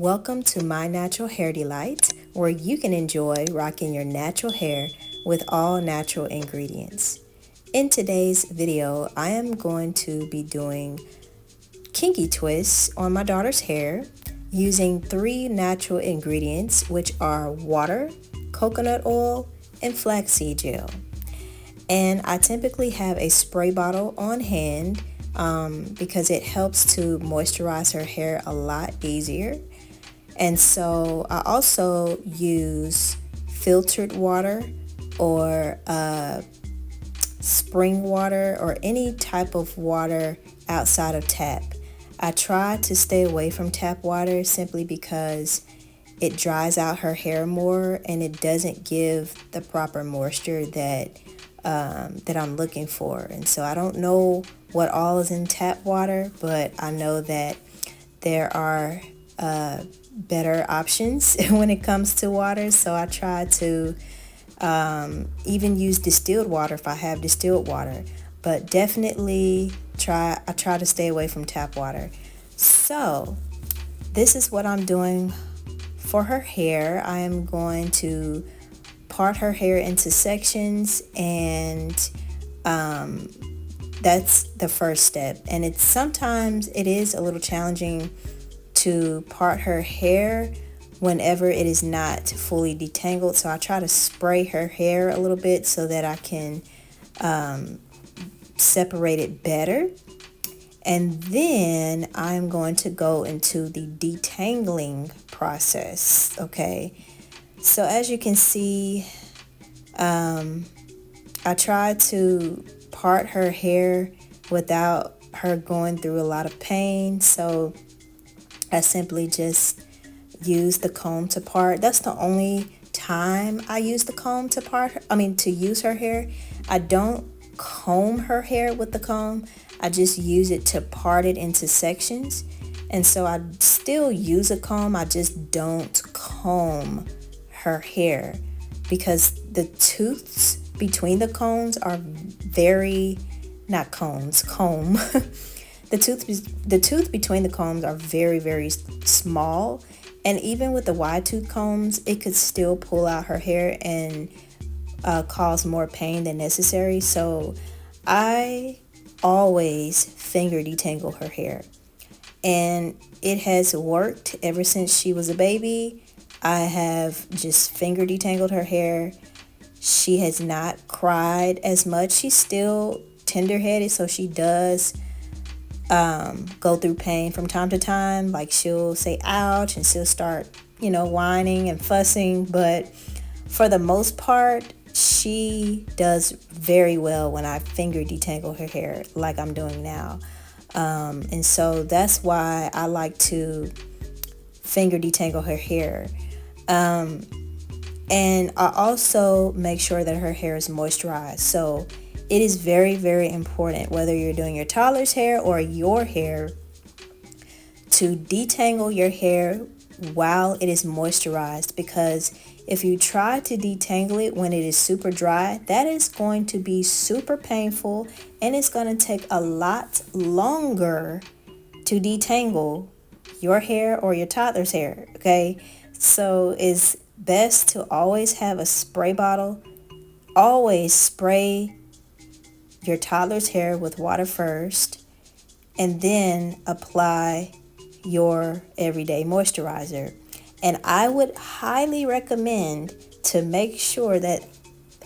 Welcome to My Natural Hair Delight, where you can enjoy rocking your natural hair with all natural ingredients. In today's video, I am going to be doing kinky twists on my daughter's hair using 3 natural ingredients, which are water, coconut oil, and flaxseed gel. And I typically have a spray bottle on hand because it helps to moisturize her hair a lot easier. And so I also use filtered water or spring water or any type of water outside of tap. I try to stay away from tap water simply because it dries out her hair more and it doesn't give the proper moisture that I'm looking for. And so I don't know what all is in tap water, but I know that there are better options when it comes to water. So I try to even use distilled water if I have distilled water, but definitely I try to stay away from tap water. So this is what I'm doing for her hair. I am going to part her hair into sections, and that's the first step. And it's sometimes it is a little challenging to part her hair whenever it is not fully detangled. So I try to spray her hair a little bit so that I can separate it better. And then I'm going to go into the detangling process. Okay. So as you can see, I try to part her hair without her going through a lot of pain. So I simply just use the comb to part. That's the only time I use the comb to use her hair. I don't comb her hair with the comb. I just use it to part it into sections. And so I still use a comb. I just don't comb her hair because the tooths between the combs are comb. The tooth between the combs are very, very small. And even with the wide tooth combs, it could still pull out her hair and cause more pain than necessary. So I always finger detangle her hair. And it has worked ever since she was a baby. I have just finger detangled her hair. She has not cried as much. She's still tender-headed, so she does go through pain from time to time. Like she'll say ouch and she'll start, whining and fussing. But for the most part, she does very well when I finger detangle her hair like I'm doing now. And so that's why I like to finger detangle her hair. And I also make sure that her hair is moisturized. So it is very, very important, whether you're doing your toddler's hair or your hair, to detangle your hair while it is moisturized, because if you try to detangle it when it is super dry, that is going to be super painful and it's going to take a lot longer to detangle your hair or your toddler's hair. Okay, so it's best to always have a spray bottle. Always spray your toddler's hair with water first and then apply your everyday moisturizer. And I would highly recommend to make sure that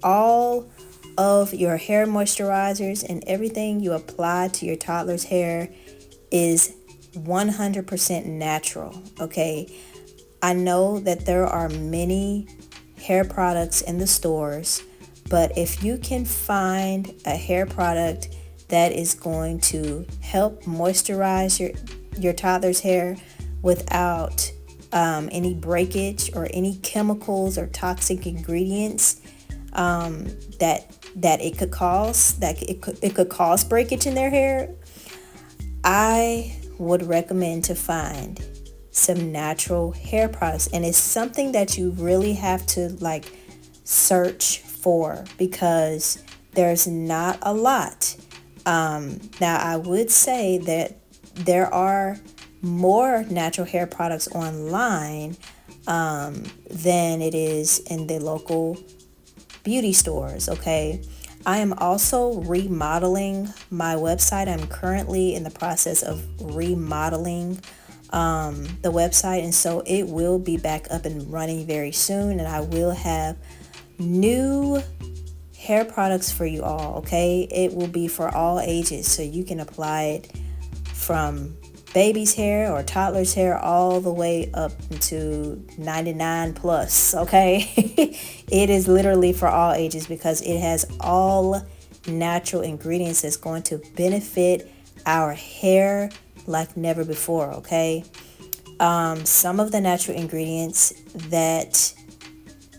all of your hair moisturizers and everything you apply to your toddler's hair is 100% natural. Okay, I know that there are many hair products in the stores, but if you can find a hair product that is going to help moisturize your toddler's hair without any breakage or any chemicals or toxic ingredients that it could cause breakage in their hair, I would recommend to find some natural hair products. And it's something that you really have to search for, because there's not a lot. Now I would say that there are more natural hair products online than it is in the local beauty stores, okay? I am also remodeling my website. I'm currently in the process of remodeling the website, and so it will be back up and running very soon, and I will have new hair products for you all, okay? It will be for all ages, so you can apply it from baby's hair or toddler's hair all the way up to 99 plus, okay? It is literally for all ages because it has all natural ingredients that's going to benefit our hair like never before, okay? Some of the natural ingredients that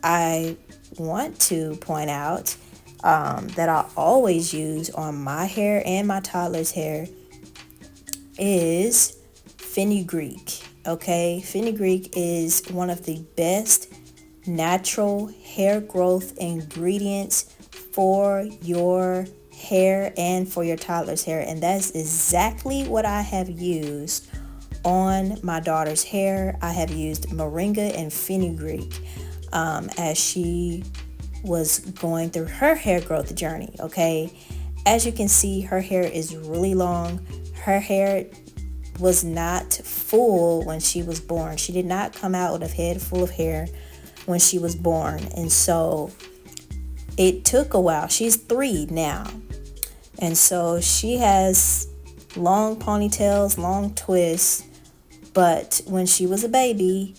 I want to point out that I always use on my hair and my toddler's hair is fenugreek, okay? Fenugreek is one of the best natural hair growth ingredients for your hair and for your toddler's hair, and that's exactly what I have used on my daughter's hair. I have used moringa and fenugreek as she was going through her hair growth journey, okay? As you can see, her hair is really long. Her hair was not full when she was born. She did not come out with a head full of hair when she was born. And so it took a while. She's 3 now. And so she has long ponytails, long twists. But when she was a baby,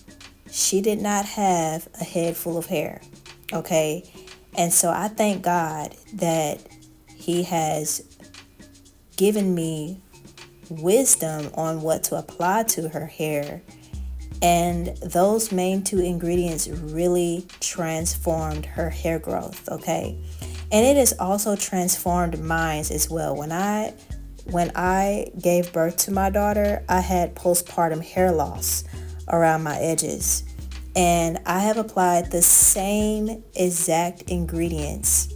she did not have a head full of hair. Okay? And so I thank God that He has given me wisdom on what to apply to her hair, and those main 2 ingredients really transformed her hair growth, okay? And it has also transformed mine as well. When I gave birth to my daughter, I had postpartum hair loss around my edges, and I have applied the same exact ingredients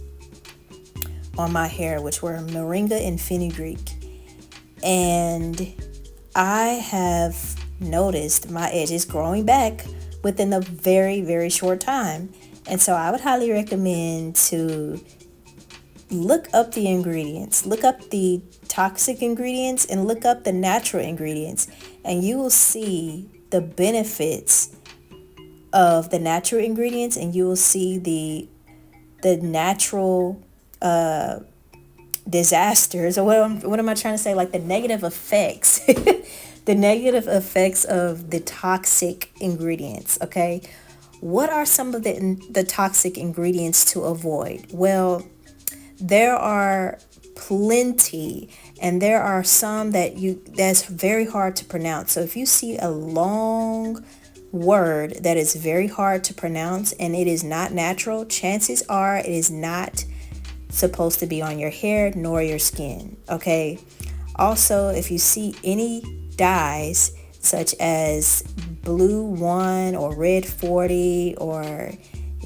on my hair, which were moringa and fenugreek. And I have noticed my edges growing back within a very, very short time. And so I would highly recommend to look up the ingredients, look up the toxic ingredients, and look up the natural ingredients. And you will see the benefits of the natural ingredients, and you will see the natural disasters, or what am I trying to say? Like the negative effects, the negative effects of the toxic ingredients. Okay, what are some of the toxic ingredients to avoid? Well, there are plenty, and there are some that's very hard to pronounce. So if you see a long word that is very hard to pronounce and it is not natural, chances are it is not supposed to be on your hair nor your skin, okay? Also, if you see any dyes such as blue 1 or red 40 or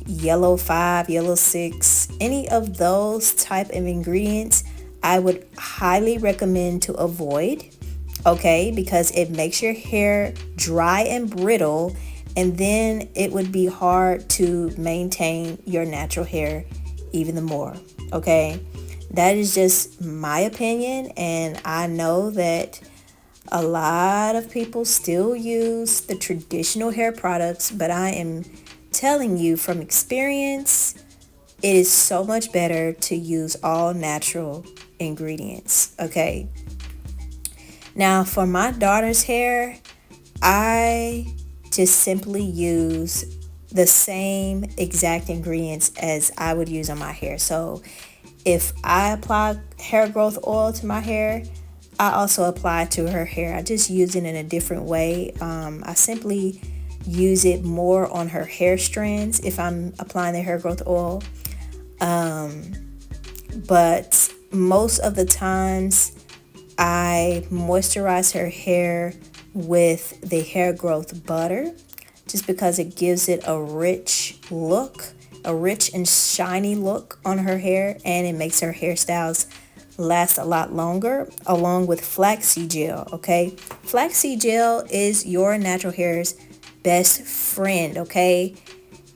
yellow 5, yellow 6, any of those type of ingredients, I would highly recommend to avoid, okay? Because it makes your hair dry and brittle, and then it would be hard to maintain your natural hair even the more. Okay, that is just my opinion, and I know that a lot of people still use the traditional hair products, but I am telling you from experience, it is so much better to use all natural ingredients, okay? Now, for my daughter's hair, I just simply use the same exact ingredients as I would use on my hair. So if I apply hair growth oil to my hair, I also apply it to her hair. I just use it in a different way. I simply use it more on her hair strands if I'm applying the hair growth oil. But most of the times I moisturize her hair with the hair growth butter, just because it gives it a rich look, a rich and shiny look on her hair, and it makes her hairstyles last a lot longer, along with flaxseed gel, okay? Flaxseed gel is your natural hair's best friend, okay?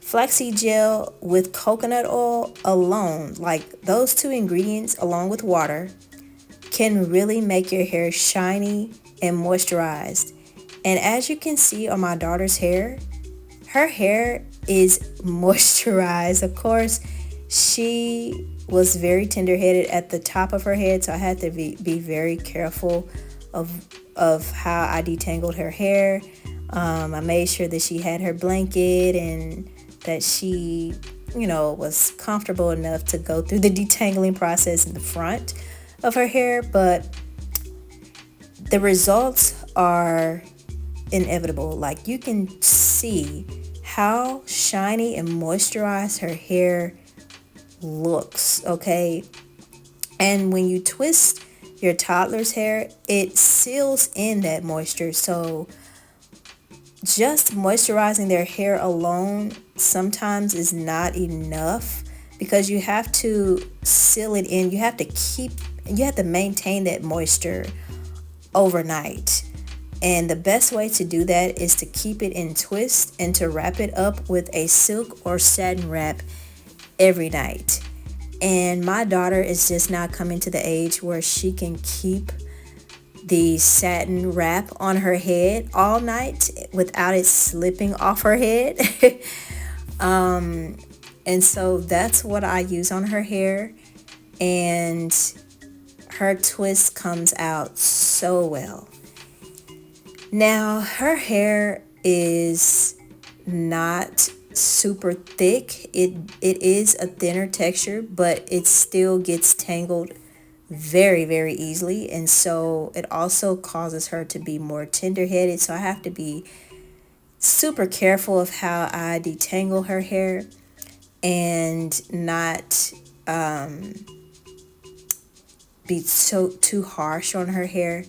Flaxseed gel with coconut oil alone, like those two ingredients along with water, can really make your hair shiny and moisturized. And as you can see on my daughter's hair, her hair is moisturized. Of course, she was very tender-headed at the top of her head, so I had to be very careful of how I detangled her hair. I made sure that she had her blanket and that she, was comfortable enough to go through the detangling process in the front of her hair. But the results are inevitable. Like, you can see how shiny and moisturized her hair looks, okay? And when you twist your toddler's hair, it seals in that moisture. So just moisturizing their hair alone sometimes is not enough, because you have to seal it in. You have to maintain that moisture overnight. And the best way to do that is to keep it in twist and to wrap it up with a silk or satin wrap every night. And my daughter is just now coming to the age where she can keep the satin wrap on her head all night without it slipping off her head. And so that's what I use on her hair. And her twist comes out so well. Now, her hair is not super thick. It is a thinner texture, but it still gets tangled very, very easily. And so it also causes her to be more tender-headed. So I have to be super careful of how I detangle her hair and not be so too harsh on her hair.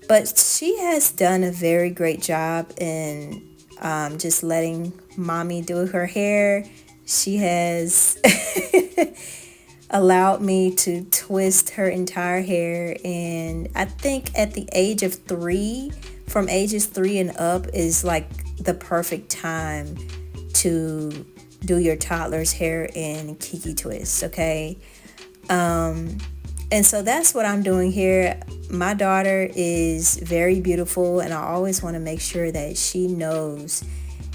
But she has done a very great job in just letting mommy do her hair. She has allowed me to twist her entire hair. And I think at the age of 3, from ages 3 and up, is like the perfect time to do your toddler's hair in Kinki twists, okay? And so that's what I'm doing here. My daughter is very beautiful, and I always want to make sure that she knows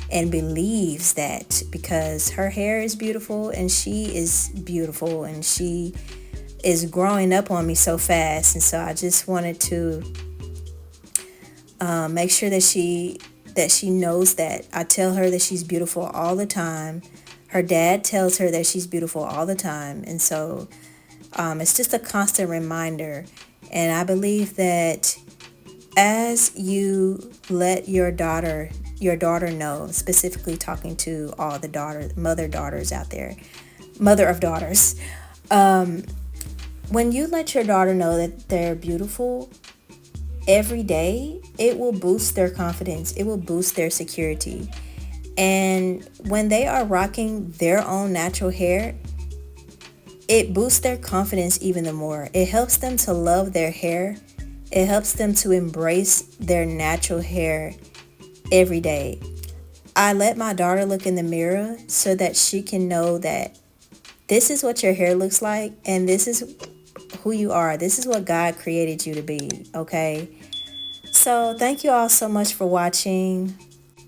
and believes that, because her hair is beautiful and she is beautiful and she is growing up on me so fast. And so I just wanted to make sure that she knows that. I tell her that she's beautiful all the time. Her dad tells her that she's beautiful all the time. And so it's just a constant reminder. And I believe that as you let your daughter know, specifically talking to all the mother of daughters out there, when you let your daughter know that they're beautiful every day, it will boost their confidence. It will boost their security. And when they are rocking their own natural hair, it boosts their confidence even the more. It helps them to love their hair. It helps them to embrace their natural hair every day. I let my daughter look in the mirror so that she can know that this is what your hair looks like and this is who you are. This is what God created you to be, okay? So thank you all so much for watching.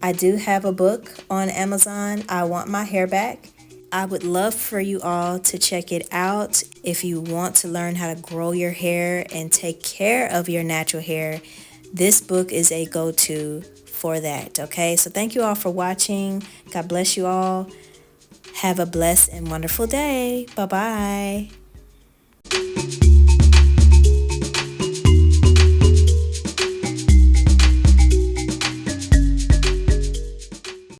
I do have a book on Amazon, I Want My Hair Back. I would love for you all to check it out. If you want to learn how to grow your hair and take care of your natural hair, this book is a go-to for that, okay? So thank you all for watching. God bless you all. Have a blessed and wonderful day. Bye-bye.